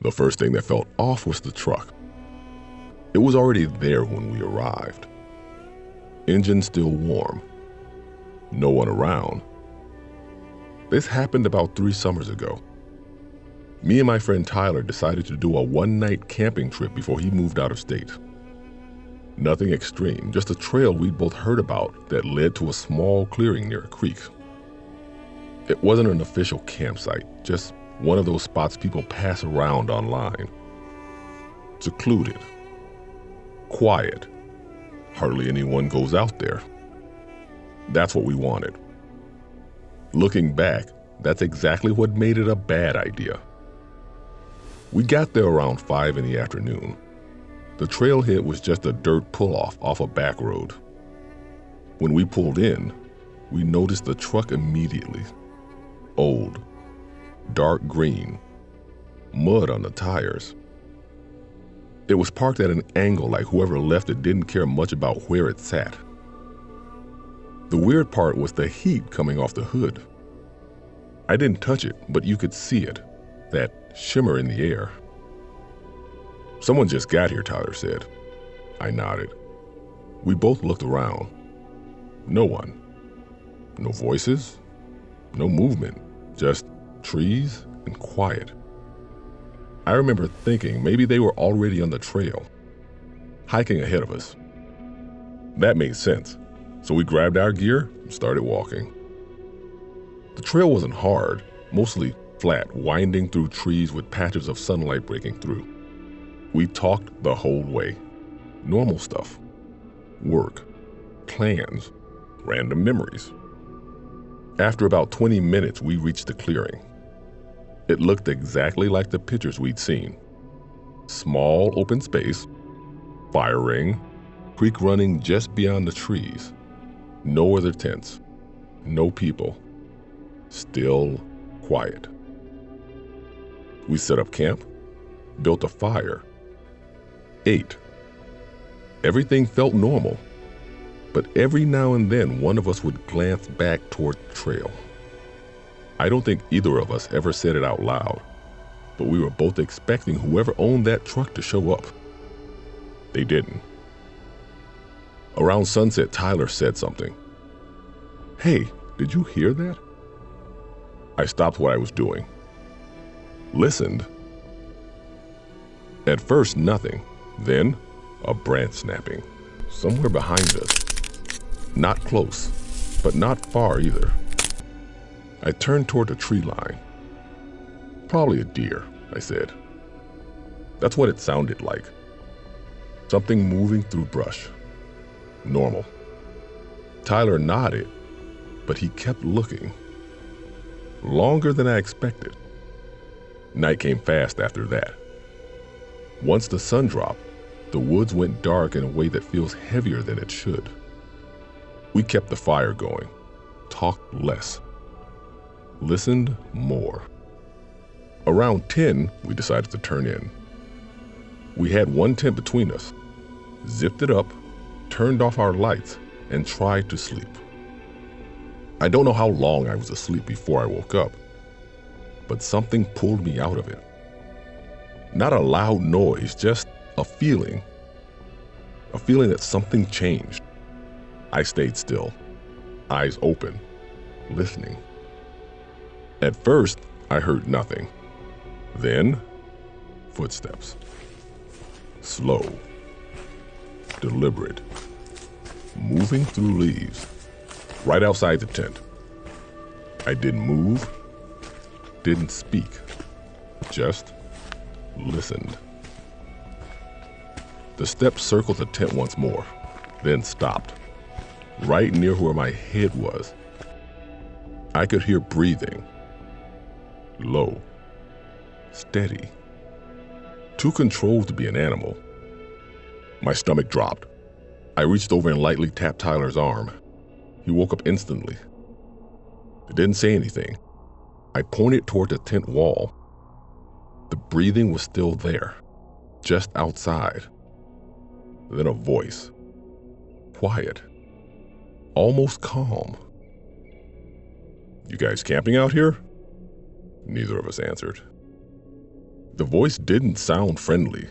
The first thing that felt off was the truck. It was already there when we arrived. Engine still warm. No one around. This happened about 3 summers ago. Me and my friend Tyler decided to do a one-night camping trip before he moved out of state. Nothing extreme, just a trail we'd both heard about that led to a small clearing near a creek. It wasn't an official campsite, just one of those spots people pass around online. Secluded. Quiet. Hardly anyone goes out there. That's what we wanted. Looking back, that's exactly what made it a bad idea. We got there around 5 in the afternoon. The trailhead was just a dirt pull-off off a back road. When we pulled in, we noticed the truck immediately. Old, dark green, mud on the tires. It was parked at an angle like whoever left it didn't care much about where it sat. The weird part was the heat coming off the hood. I didn't touch it, but you could see it, that shimmer in the air. "Someone just got here," Tyler said. I nodded. We both looked around. No one. No voices. No movement. Just trees and quiet. I remember thinking maybe they were already on the trail, hiking ahead of us. That made sense, so we grabbed our gear and started walking. The trail wasn't hard, mostly flat, winding through trees with patches of sunlight breaking through. We talked the whole way. Normal stuff. Work. Plans. Random memories. After about 20 minutes, we reached the clearing. It looked exactly like the pictures we'd seen. Small open space, fire ring, creek running just beyond the trees. No other tents. No people. Still quiet. We set up camp, built a fire, ate. Everything felt normal, but every now and then one of us would glance back toward the trail. I don't think either of us ever said it out loud, but we were both expecting whoever owned that truck to show up. They didn't. Around sunset, Tyler said something. "Hey, did you hear that?" I stopped what I was doing. Listened. At first, nothing. Then, a branch snapping. Somewhere behind us. Not close, but not far either. I turned toward the tree line. "Probably a deer," I said. That's what it sounded like. Something moving through brush. Normal. Tyler nodded, but he kept looking. Longer than I expected. Night came fast after that. Once the sun dropped, the woods went dark in a way that feels heavier than it should. We kept the fire going, talked less, listened more. Around 10, we decided to turn in. We had one tent between us, zipped it up, turned off our lights, and tried to sleep. I don't know how long I was asleep before I woke up, but something pulled me out of it. Not a loud noise, just a feeling. A feeling that something changed. I stayed still, eyes open, listening. At first, I heard nothing. Then, footsteps. Slow, deliberate, moving through leaves, right outside the tent. I didn't move, didn't speak, just listened. The steps circled the tent once more, then stopped, right near where my head was. I could hear breathing. Low, steady. Too controlled to be an animal. My stomach dropped. I reached over and lightly tapped Tyler's arm. He woke up instantly. I didn't say anything. I pointed toward the tent wall. The breathing was still there, just outside. Then a voice. Quiet. Almost calm. "You guys camping out here?" Neither of us answered. The voice didn't sound friendly.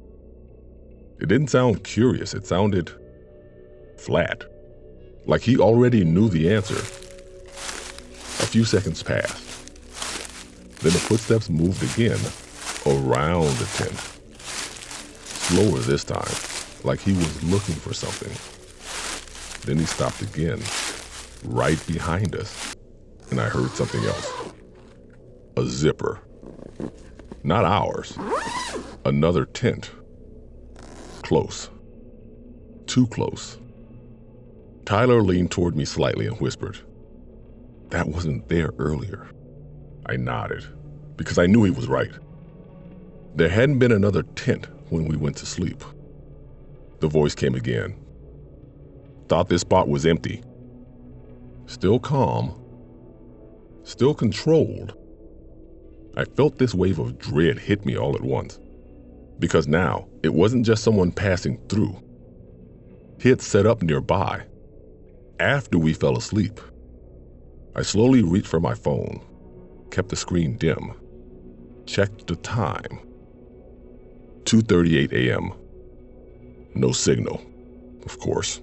It didn't sound curious. It sounded flat, like he already knew the answer. A few seconds passed. Then the footsteps moved again around the tent. Slower this time, like he was looking for something. Then he stopped again, right behind us, and I heard something else. A zipper. Not ours. Another tent. Close. Too close. Tyler leaned toward me slightly and whispered, "That wasn't there earlier." I nodded, because I knew he was right. There hadn't been another tent when we went to sleep. The voice came again. "Thought this spot was empty." Still calm. Still controlled. I felt this wave of dread hit me all at once, because now it wasn't just someone passing through. He had set up nearby, after we fell asleep. I slowly reached for my phone, kept the screen dim, checked the time. 2:38 a.m. No signal, of course.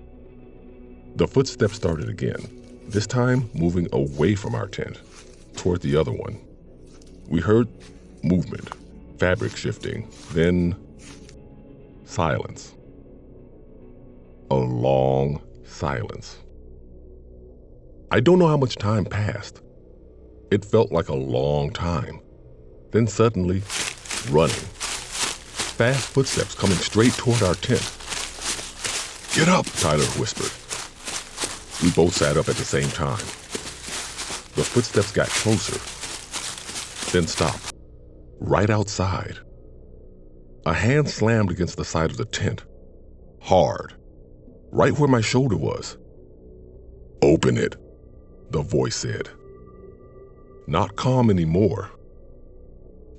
The footsteps started again, this time moving away from our tent, toward the other one. We heard movement, fabric shifting, then silence. A long silence. I don't know how much time passed. It felt like a long time. Then suddenly, running. Fast footsteps coming straight toward our tent. "Get up," Tyler whispered. We both sat up at the same time. The footsteps got closer, then stopped, right outside. A hand slammed against the side of the tent, hard, right where my shoulder was. "Open it," the voice said. Not calm anymore.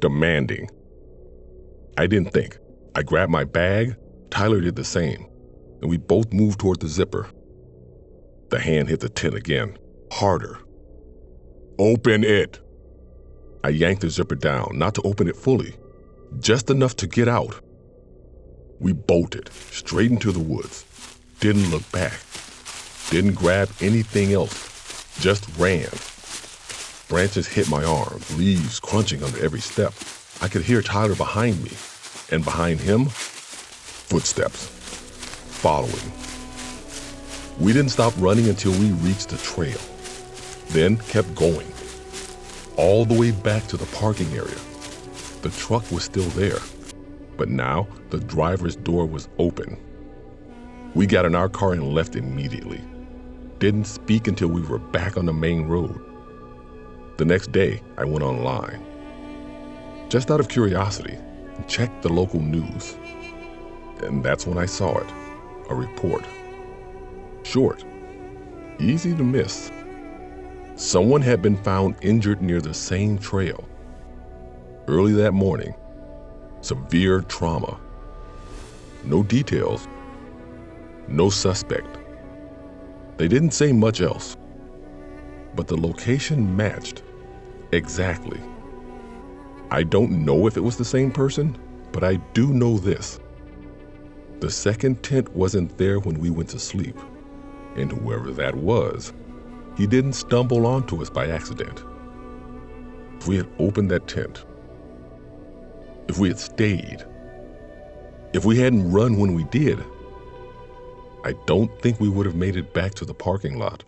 Demanding. I didn't think. I grabbed my bag, Tyler did the same, and we both moved toward the zipper. The hand hit the tent again, harder. "Open it." I yanked the zipper down, not to open it fully, just enough to get out. We bolted straight into the woods, didn't look back, didn't grab anything else, just ran. Branches hit my arms, leaves crunching under every step. I could hear Tyler behind me, and behind him, footsteps, following. We didn't stop running until we reached the trail, then kept going, all the way back to the parking area. The truck was still there, but now the driver's door was open. We got in our car and left immediately. Didn't speak until we were back on the main road. The next day, I went online, just out of curiosity, and checked the local news. And that's when I saw it, a report. Short, easy to miss. Someone had been found injured near the same trail. Early that morning, severe trauma. No details, no suspect. They didn't say much else, but the location matched exactly. I don't know if it was the same person, but I do know this. The second tent wasn't there when we went to sleep, and whoever that was, he didn't stumble onto us by accident. If we had opened that tent, if we had stayed, if we hadn't run when we did, I don't think we would have made it back to the parking lot.